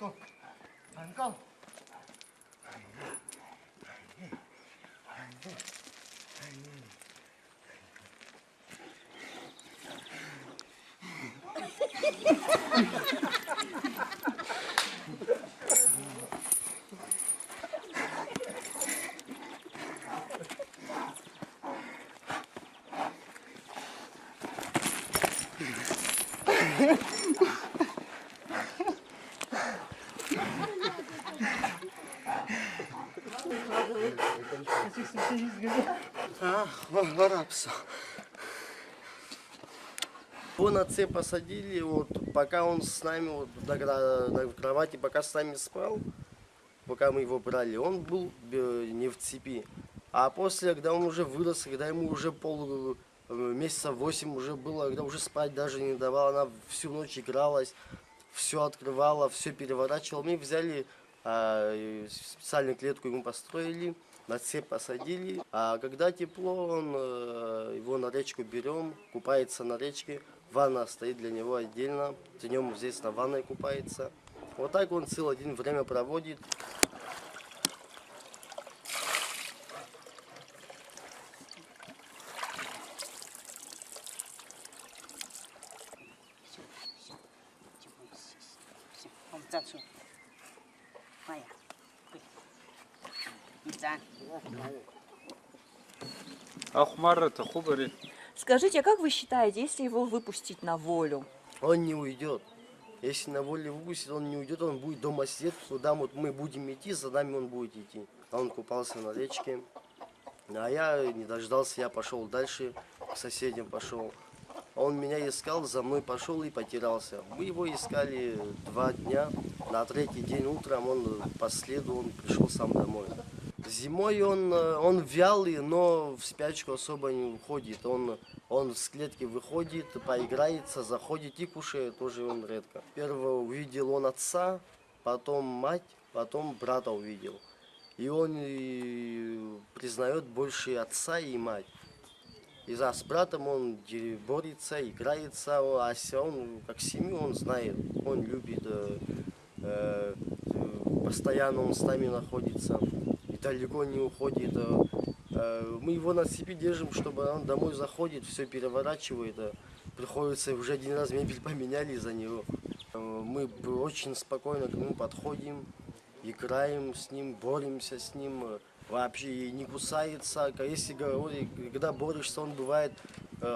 go. And go. Арабса. Его на цепь посадили, вот, пока он с нами вот, в кровати, пока с нами спал, пока мы его брали, он был не в цепи. А после, когда он уже вырос, когда ему уже месяца 8 уже было, когда уже спать даже не давала, она всю ночь игралась, все открывала, все переворачивала. Мы взяли специальную клетку, ему построили, на цепь посадили. А когда тепло, его на речку берем, купается на речке. Ванна стоит для него отдельно, днем здесь на ванной купается. Вот так он целый день время проводит. Скажите, а как вы считаете, если его выпустить на волю? Он не уйдет. Если на волю выпустить, он не уйдет, он будет дома сидеть, куда вот мы будем идти, за нами он будет идти. Он купался на речке, а я не дождался, я пошел дальше, к соседям пошел. Он меня искал, за мной пошел и потерялся. Мы его искали 2 дня, на 3-й день утром он по следу он пришел сам домой. Зимой он вялый, но в спячку особо не уходит. Он с клетки выходит, поиграется, заходит и кушает, тоже он редко. Первого увидел он отца, потом мать, потом брата увидел. И он признает больше отца и мать. И с братом он борется, играется, а он как семью он знает, он любит, постоянно он с нами находится. Далеко не уходит. Мы его на цепи держим, чтобы он домой заходит, все переворачивает. Приходится уже 1 раз мебель поменяли из-за него. Мы очень спокойно к нему подходим, играем с ним, боремся с ним. Вообще не кусается. Если когда борешься, он бывает,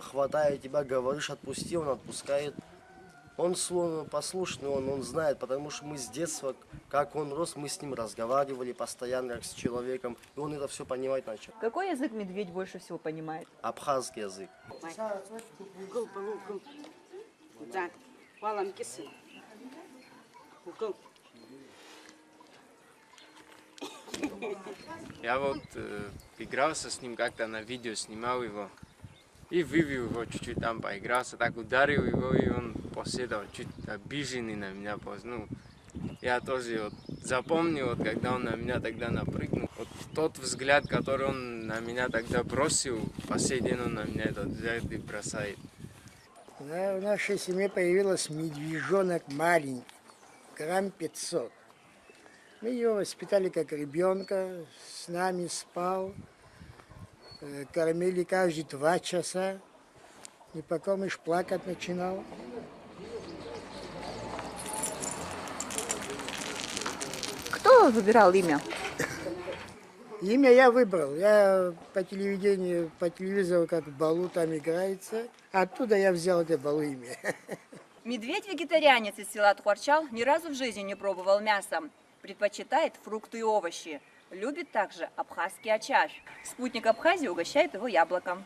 хватает тебя, говоришь, отпусти, он отпускает. Он послушный, он знает, потому что мы с детства, как он рос, мы с ним разговаривали постоянно, как с человеком, и он это все понимать начал. Какой язык медведь больше всего понимает? Абхазский язык. Я вот игрался с ним, как-то на видео снимал его. И вывел его, чуть-чуть там поигрался, так ударил его, и он поседал, чуть обиженный на меня. Ну, я тоже вот запомнил, вот, когда он на меня тогда напрыгнул. Вот тот взгляд, который он на меня тогда бросил, по сей день он на меня этот взгляд и бросает. В нашей семье появился медвежонок маленький, грамм 500. Мы его воспитали как ребенка, с нами спал. Кормили каждые 2 часа, и пока мышь плакать начинал. Кто выбирал имя? Имя я выбрал. Я по телевидению, по телевизору, как Балу там играется. Оттуда я взял это Балу имя. Медведь-вегетарианец из села Тхуарчал ни разу в жизни не пробовал мяса. Предпочитает фрукты и овощи. Любит также абхазский ачаш. Спутник Абхазии угощает его яблоком.